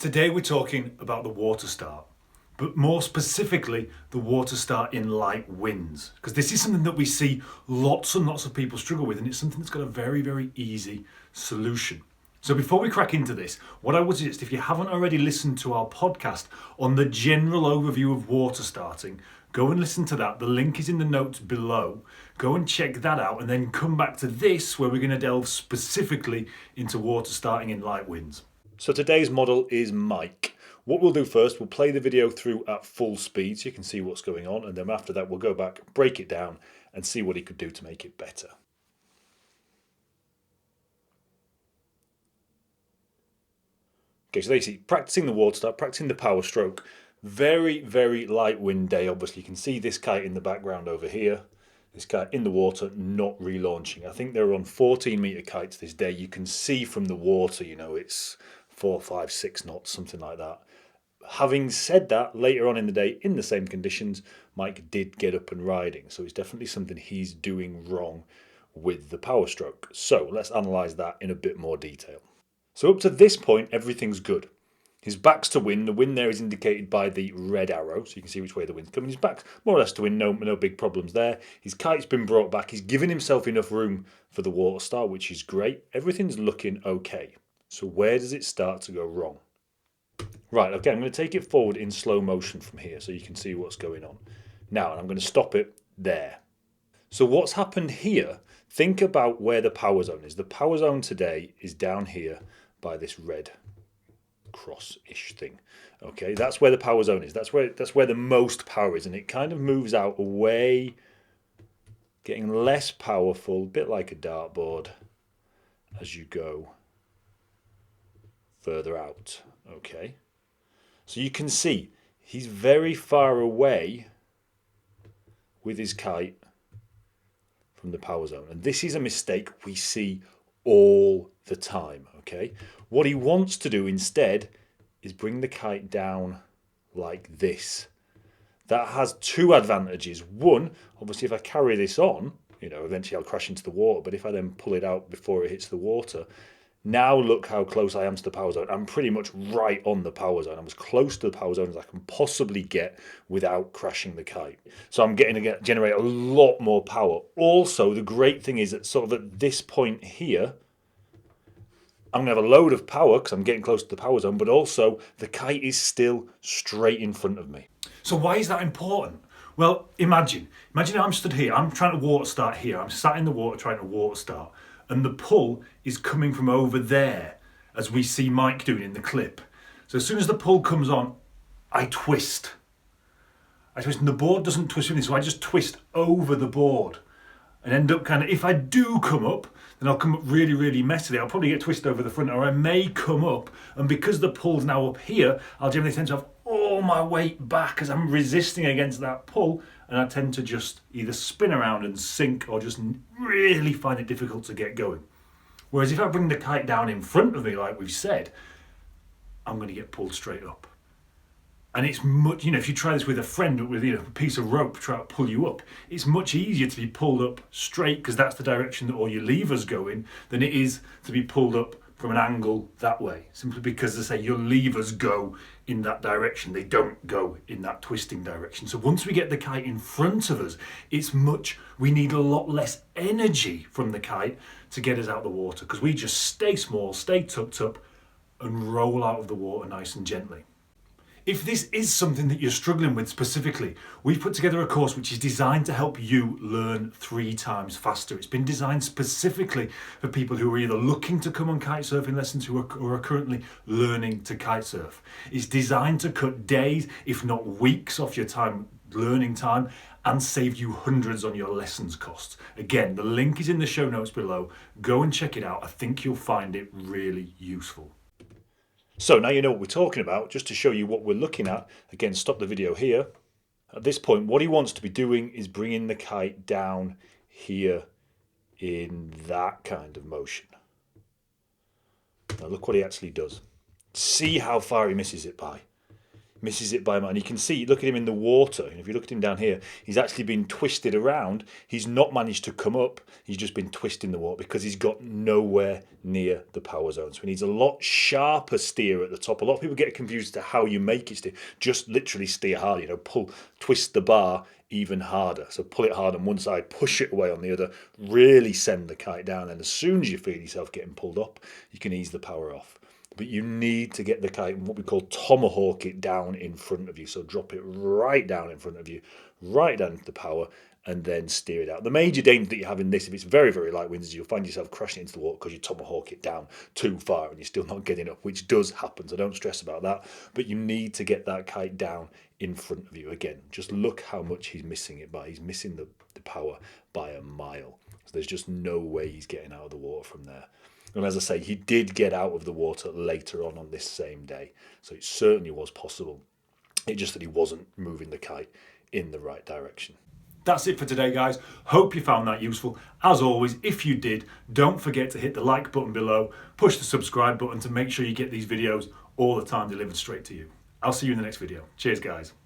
Today we're talking about the Waterstart, but more specifically the Waterstart in light winds, because this is something that we see lots and lots of people struggle with, and it's something that's got a very, very easy solution. So before we crack into this, what I would suggest, if you haven't already listened to our podcast on the general overview of water starting, go and listen to that. The link is in the notes below. Go and check that out and then come back to this where we're going to delve specifically into water starting in light winds. So today's model is Mike. What we'll do first, we'll play the video through at full speed so you can see what's going on, and then after that we'll go back, break it down and see what he could do to make it better. Okay, so there you see, practicing the water start, practicing the power stroke. Very, very light wind day, obviously. You can see this kite in the background over here. This kite in the water, not relaunching. I think they're on 14-metre kites this day. You can see from the water, you know, it's 4, 5, 6 knots, something like that. Having said that, later on in the day, in the same conditions, Mike did get up and riding. So it's definitely something he's doing wrong with the power stroke. So let's analyse that in a bit more detail. So up to this point, everything's good. His back's to wind. The wind there is indicated by the red arrow, so you can see which way the wind's coming. His back's more or less to wind, no big problems there. His kite's been brought back. He's given himself enough room for the water start, which is great. Everything's looking okay. So where does it start to go wrong? Right, okay, I'm going to take it forward in slow motion from here so you can see what's going on. Now, and I'm going to stop it there. So what's happened here, think about where the power zone is. The power zone today is down here by this red cross-ish thing. Okay, that's where the power zone is. That's where the most power is, and it kind of moves out away, getting less powerful, a bit like a dartboard as you go further out. Okay, so you can see he's very far away with his kite from the power zone, and this is a mistake we see all the time. Okay, what he wants to do instead is bring the kite down like this. That has two advantages. One, obviously if I carry this on, you know, eventually I'll crash into the water, but if I then pull it out before it hits the water, now look how close I am to the power zone. I'm pretty much right on the power zone. I'm as close to the power zone as I can possibly get without crashing the kite. So I'm getting to generate a lot more power. Also, the great thing is that sort of at this point here, I'm going to have a load of power because I'm getting close to the power zone, but also the kite is still straight in front of me. So why is that important? Well, imagine I'm stood here, I'm trying to water start here, I'm sat in the water trying to water start, and the pull is coming from over there, as we see Mike doing in the clip. So as soon as the pull comes on, I twist, and the board doesn't twist with me, so I just twist over the board and end up kind of, if I do come up, then I'll come up really, really messily. I'll probably get twisted over the front, or I may come up, and because the pull's now up here, I'll generally tend to have all my weight back as I'm resisting against that pull, and I tend to just either spin around and sink or just really find it difficult to get going. Whereas if I bring the kite down in front of me, like we've said, I'm going to get pulled straight up. And it's much, if you try this with a friend with a piece of rope, try to pull you up, it's much easier to be pulled up straight because that's the direction that all your levers go in than it is to be pulled up from an angle that way. Simply because, as I say, your levers go in that direction. They don't go in that twisting direction. So once we get the kite in front of us, we need a lot less energy from the kite to get us out of the water because we just stay small, stay tucked up and roll out of the water nice and gently. If this is something that you're struggling with specifically, we've put together a course which is designed to help you learn 3 times faster. It's been designed specifically for people who are either looking to come on kite surfing lessons or are currently learning to kite surf. It's designed to cut days, if not weeks, off your learning time and save you hundreds on your lessons costs. Again, the link is in the show notes below. Go and check it out. I think you'll find it really useful. So now you know what we're talking about. Just to show you what we're looking at, again, stop the video here. At this point, what he wants to be doing is bringing the kite down here in that kind of motion. Now look what he actually does. See how far he misses it by. misses it by a mile. And you can see, look at him in the water. And if you look at him down here, he's actually been twisted around. He's not managed to come up. He's just been twisting the water because he's got nowhere near the power zone. So he needs a lot sharper steer at the top. A lot of people get confused as to how you make it steer. Just literally steer hard, you know, twist the bar even harder. So pull it hard on one side, push it away on the other, really send the kite down. And as soon as you feel yourself getting pulled up, you can ease the power off. But you need to get the kite, what we call tomahawk it down in front of you. So drop it right down in front of you, right down into the power, and then steer it out. The major danger that you have in this, if it's very, very light winds, is you'll find yourself crashing into the water because you tomahawk it down too far and you're still not getting up, which does happen. So don't stress about that. But you need to get that kite down in front of you. Again, just look how much he's missing it by. He's missing the power by a mile. So there's just no way he's getting out of the water from there. And as I say, he did get out of the water later on this same day. So it certainly was possible. It's just that he wasn't moving the kite in the right direction. That's it for today, guys. Hope you found that useful. As always, if you did, don't forget to hit the like button below, push the subscribe button to make sure you get these videos all the time delivered straight to you. I'll see you in the next video. Cheers, guys.